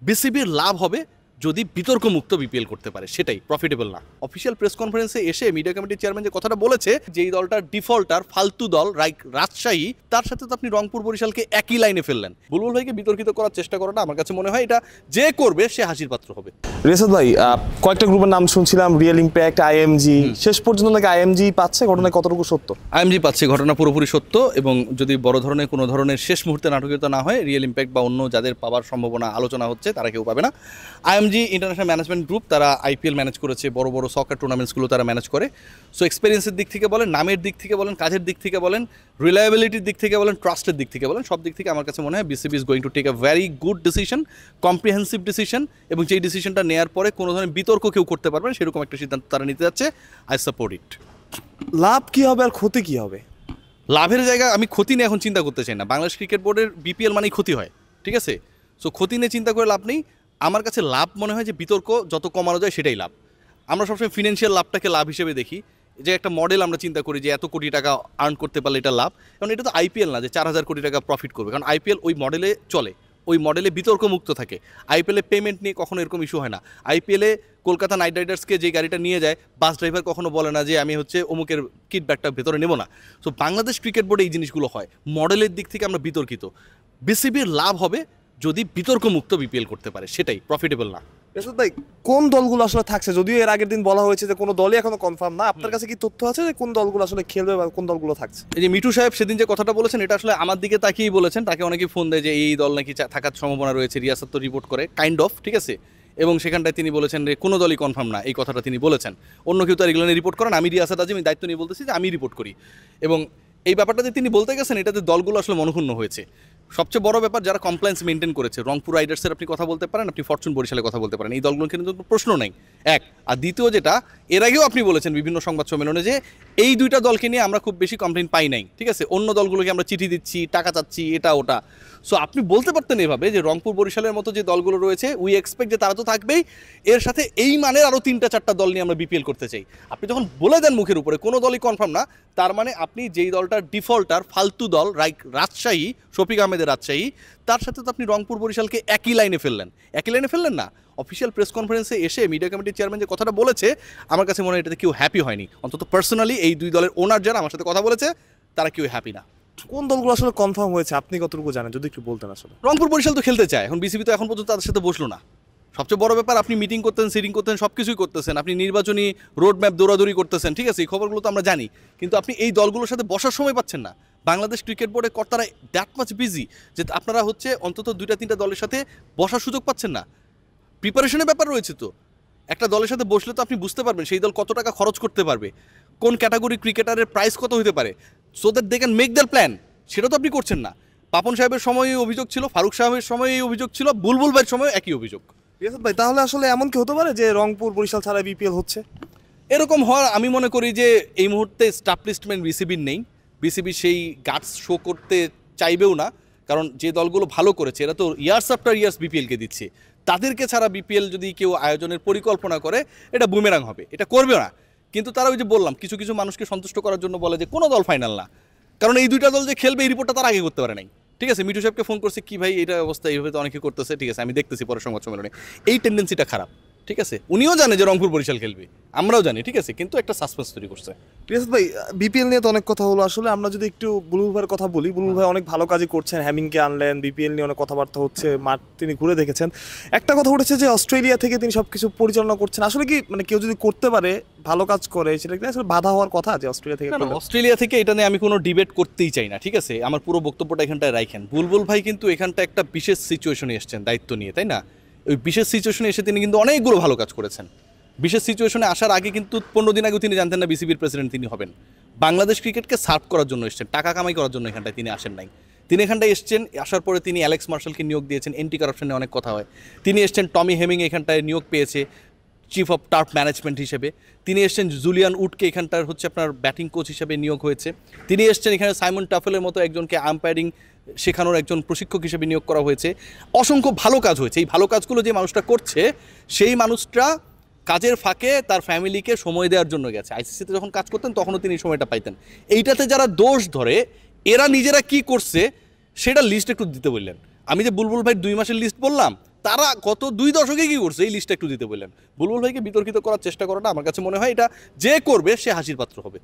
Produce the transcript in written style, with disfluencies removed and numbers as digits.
বিসিবির লাভ হবে যদি বিতর্কমুক্ত বিপিএল করতে পারে, সেটাই প্রফিটেবল না। অফিসিয়াল প্রেস কনফারেন্সে এসে মিডিয়া কমিটির চেয়ারম্যান যে কথাটা বলেছে, যেই দলটার ডিফল্টার ফালতু দল রাজশাহী, তার সাথে তো আপনি রংপুর বরিশালকে একই লাইনে ফেললেন। বুলবুল ভাইকে বিতর্কিত করার চেষ্টা করাটা আমার কাছে মনে হয় এটা যে করবে সে হাসির পাত্র হবে। রিয়াসাত ভাই, কয়েকটা গ্রুপের নাম শুনছিলাম, রিয়েল ইম্প্যাক্ট, আইএমজি, শেষ পর্যন্ত নাকি আইএমজি পাচ্ছে, ঘটনায় কতটুকু সত্য? আইএমজি পাচ্ছে, ঘটনা পুরোপুরি সত্য, এবং যদি বড় ধরনের কোনো ধরনের শেষ মুহূর্তে নাটকীয়তা না হয়, রিয়েল ইম্প্যাক্ট বা অন্য যাদের পাওয়ার সম্ভাবনা আলোচনা হচ্ছে তারা কেউ পাবে না। আইএমজি ইন্টারন্যাশনাল ম্যানেজমেন্ট গ্রুপ, তারা আইপিএল ম্যানেজ করেছে, বড় বড় সকার টুর্নামেন্টসগুলো তারা ম্যানেজ করে। সো এক্সপিরিয়েন্সের দিক থেকে বলেন, নামের দিক থেকে বলেন, কাজের দিক থেকে বলেন, রিলায়েবিলিটির দিক থেকে বলেন, ট্রাস্টের দিক থেকে বলেন, সব দিক থেকে আমার কাছে মনে হয় BCB is going to take a very good decision, comprehensive decision, এবং যেই ডিসিশনটা নেওয়ার পরে কোনো ধরনের বিতর্ক কেউ করতে পারবেন সেরকম একটা সিদ্ধান্ত তারা নিতে যাচ্ছে। আই সাপোর্ট ইট। লাভ কি হবে আর ক্ষতি কি হবে? লাভের জায়গায় আমি ক্ষতি নিয়ে এখন চিন্তা করতে চাই না। বাংলাদেশ ক্রিকেট বোর্ডের বিপিএল মানেই ক্ষতি হয়, ঠিক আছে? সো ক্ষতি নিয়ে চিন্তা করে লাভ নেই। আমার কাছে লাভ মনে হয় যে বিতর্ক যত কমানো যায় সেটাই লাভ। আমরা সবসময় ফিনান্সিয়াল লাভটাকে লাভ হিসেবে দেখি, যে একটা মডেল আমরা চিন্তা করি যে এত কোটি টাকা আর্ন করতে পারলে এটা লাভ। কারণ এটা তো আইপিএল না যে 4,000 কোটি টাকা প্রফিট করবে, কারণ আইপিএল ওই মডেলে চলে, ওই মডেলে বিতর্কমুক্ত থাকে। আইপিএলে পেমেন্ট নিয়ে কখনো এরকম ইস্যু হয় না। আইপিএলে কলকাতা নাইট রাইডার্সকে যে গাড়িটা নিয়ে যায়, বাস ড্রাইভার কখনো বলে না যে আমি হচ্ছে অমুকের কিটব্যাকটা ভেতরে নেব না। সো বাংলাদেশ ক্রিকেট বোর্ডে এই জিনিসগুলো হয়, মডেলের দিক থেকে আমরা বিতর্কিত। বিসিবির লাভ হবে যদি বিতর্কমুক্ত বিপিএল করতে পারে, সেটাই প্রফিটেবল না। রিয়াসাত ভাই, কোন দলগুলো আসলে থাকছে? যদিও এর আগের দিন বলা হয়েছে যে কোনো দলই এখনো কনফার্ম না, আপনার কাছে কি তথ্য আছে যে কোন দলগুলো আসলে খেলবে বা কোন দলগুলো থাকছে? এই যে মিঠু সাহেব সেদিন যে কথাটা বলেছেন, এটা আসলে আমার দিকে তাকিয়েই বলেছেন। তাকে অনেকেই ফোন দেয় যে এই দল নাকি থাকার সম্ভাবনা রয়েছে, রিয়াসাত তো রিপোর্ট করে কাইন্ড অফ, ঠিক আছে? এবং সেখানটায় তিনি বলেছেন যে কোনো দলই কনফার্ম না, এই কথাটা তিনি বলেছেন। অন্য কেউ তো রেগুলারলি রিপোর্ট করেন, আমি রিয়াসাত আজম আমি দায়িত্ব নিয়ে বলতেছি যে আমি রিপোর্ট করি। এবং এই ব্যাপারটা যে তিনি বলতে গেছেন, এটাতে দলগুলো আসলে মনক্ষুণ্ণ হয়েছে। সবচেয়ে বড় ব্যাপার, যারা কমপ্লায়েন্স মেনটেন করেছে, রংপুর রাইডার্সের আপনি কথা বলতে পারেন, আপনি ফরচুন বরিশালের কথা বলতে পারেন, এই দলগুলো কিন্তু প্রশ্ন নেই এক। আর দ্বিতীয় যেটা, এর আগেও আপনি বলেছেন বিভিন্ন সংবাদ সম্মেলনে যে এই দুইটা দলকে নিয়ে আমরা খুব বেশি কমপ্লেন পাই নাই, ঠিক আছে? অন্য দলগুলোকে আমরা চিঠি দিচ্ছি, টাকা চাচ্ছি, এটা ওটা। সো আপনি বলতে পারতেন এভাবে যে রংপুর বরিশালের মতো যে দলগুলো রয়েছে, উই এক্সপেক্ট যে তারা তো থাকবেই, এর সাথে এই মানের আরও 3-4টা দল নিয়ে আমরা বিপিএল করতে চাই। আপনি যখন বলে দেন মুখের উপরে কোনো দলই কনফার্ম না, তার মানে আপনি যেই দলটার ডিফল্টার ফালতু দল রাজশাহী, শফিক আহমেদের রাজশাহী, তার সাথে তো আপনি রংপুর বরিশালকে একই লাইনে ফেললেন। একই লাইনে ফেললেন না। অফিসিয়াল প্রেস কনফারেন্সে এসে মিডিয়া কমিটির চেয়ারম্যান যে কথাটা বলেছে, আমার কাছে মনে হয় এটাতে কেউ হ্যাপি হয়নি। অন্তত পার্সোনালি এই দুই দলের ওনার যারা আমার সাথে কথা বলেছে তারা কেউ হ্যাপি না। কোন দলগুলো আসলে কনফার্ম হয়েছে আপনি কতটুকু জানেন, যদি একটু বলতেন? আসলে রংপুর বরিশাল তো খেলতে চায়, এখন বিসিবি তো এখন পর্যন্ত তাদের সাথে বসলো না। সবচেয়ে বড় ব্যাপার, আপনি মিটিং করতেন, সিটিং করতেন, সব কিছুই করতেছেন, আপনি নির্বাচনী রোড ম্যাপ দৌড়াদৌড়ি করতেছেন, ঠিক আছে? এই খবরগুলো তো আমরা জানি, কিন্তু আপনি এই দলগুলোর সাথে বসার সময় পাচ্ছেন না। বাংলাদেশ ক্রিকেট বোর্ডের কর্তারা দ্যাট মাচ বিজি যে আপনারা হচ্ছে অন্তত 2-3টা দলের সাথে বসার সুযোগ পাচ্ছেন না। প্রিপারেশনের ব্যাপার রয়েছে তো। একটা দলের সাথে বসলে তো আপনি বুঝতে পারবেন সেই দল কত টাকা খরচ করতে পারবে, কোন ক্যাটাগরি ক্রিকেটারের প্রাইস কত হতে পারে, so that they can make their plan. সেটা তো আপনি করছেন না। পাপন সাহেবের সময় এই অভিযোগ ছিল, ফারুক সাহেবের সময় এই অভিযোগ ছিল, বুলবুল ভাইয়ের সময় একই অভিযোগ। রিয়াসাত ভাই, তাহলে আসলে এমন কি হতে পারে যে রংপুর বরিশাল ছাড়া বিপিএল হচ্ছে? এরকম হওয়ার আমি মনে করি যে এই মুহূর্তে স্টাবলিশমেন্ট বিসিবির নেই, বিসিবি সেই গাটস শো করতে চাইবেও না। কারণ যে দলগুলো ভালো করেছে এরা তো ইয়ার্স আফটার ইয়ার্স বিপিএলকে দিচ্ছে, তাদেরকে ছাড়া বিপিএল যদি কেউ আয়োজনের পরিকল্পনা করে এটা বুমেরাং হবে, এটা করবে না। কিন্তু তারা ওই যে বললাম, কিছু কিছু মানুষকে সন্তুষ্ট করার জন্য বলে যে কোনো দল ফাইনাল না, কারণ এই দুইটা দল যে খেলবে এই রিপোর্টটা তারা আগে করতে পারে নাই, ঠিক আছে? মিঠু সাহেবকে ফোন করছে, কি ভাই এটা অবস্থা, এইভাবে তো অনেকে করতেছে, ঠিক আছে আমি দেখতেছি পরের সংবাদ সম্মেলনে। এই টেন্ডেন্সিটা খারাপ, ঠিক আছে? উনিও জানে যে রংপুর বরিশাল খেলবে, আমরাও জানি, ঠিক আছে? কিন্তু একটা সাসপেন্স তৈরি করছে। রিয়াসাত ভাই, বিপিএল নিয়ে তো অনেক কথা হলো, আসলে আমরা যদি একটু বুলবুল ভাইয়ের কথা বলি, বুলবুল ভাই অনেক ভালো কাজই করছেন, হ্যামিংকে আনলেন, বিপিএল নিয়ে অনেক কথাবার্তা হচ্ছে, মাঠ তিনি ঘুরে দেখেছেন। একটা কথা উঠেছে যে অস্ট্রেলিয়া থেকে তিনি সবকিছু পরিচালনা করছেন। আসলে কি মানে কেউ যদি করতে পারে, ভালো কাজ করে, সেটা কি আসলে বাধা হওয়ার কথা যে অস্ট্রেলিয়া থেকে? অস্ট্রেলিয়া থেকে এটা নিয়ে আমি কোনো ডিবেট করতেই চাই না, ঠিক আছে? আমার পুরো বক্তব্যটা এখানটায় রাখেন। বুলবুল ভাই কিন্তু এখানটা একটা বিশেষ সিচুয়েশনে এসেছেন দায়িত্ব নিয়ে, তাই না? ওই বিশেষ সিচুয়েশনে এসে তিনি কিন্তু অনেকগুলো ভালো কাজ করেছেন। বিশেষ সিচুয়েশনে আসার আগে কিন্তু 15 দিন আগেও তিনি জানতেন না বিসিবির প্রেসিডেন্ট তিনি হবেন। বাংলাদেশ ক্রিকেটকে সার্ভ করার জন্য এসেছেন, টাকা কামাই করার জন্য এখানটায় তিনি আসেন নাই। তিনি এখানটায় এসছেন, আসার পরে তিনি অ্যালেক্স মার্শালকে নিয়োগ দিয়েছেন, এন্টি কারাপশনে অনেক কথা হয়। তিনি এসছেন, টমি হেমিং এখানটায় নিয়োগ পেয়েছে চিফ অফ টার্ফ ম্যানেজমেন্ট হিসেবে। তিনি এসছেন, জুলিয়ান উডকে এখানটার হচ্ছে আপনার ব্যাটিং কোচ হিসেবে নিয়োগ হয়েছে। তিনি এসছেন এখানে সাইমন টাফেলের মতো একজনকে আম্পায়ারিং শেখানোর একজন প্রশিক্ষক হিসেবে নিয়োগ করা হয়েছে। অসংখ্য ভালো কাজ হয়েছে। এই ভালো কাজগুলো যে মানুষটা করছে, সেই মানুষটা কাজের ফাঁকে তার ফ্যামিলিকে সময় দেওয়ার জন্য গেছে। আইসিসিতে যখন কাজ করতেন তখনও তিনি সময়টা পাইতেন। এইটাতে যারা দোষ ধরে, এরা নিজেরা কি করছে সেটা লিস্ট একটু দিতে বললেন। আমি যে বুলবুল ভাই 2 মাসের লিস্ট বললাম, তারা গত 2 দশকে কি করছে এই লিস্টটা একটু দিতে বললেন। বুলবুল ভাইকে বিতর্কিত করার চেষ্টা করাটা আমার কাছে মনে হয় এটা যে করবে সে হাসির পাত্র হবে।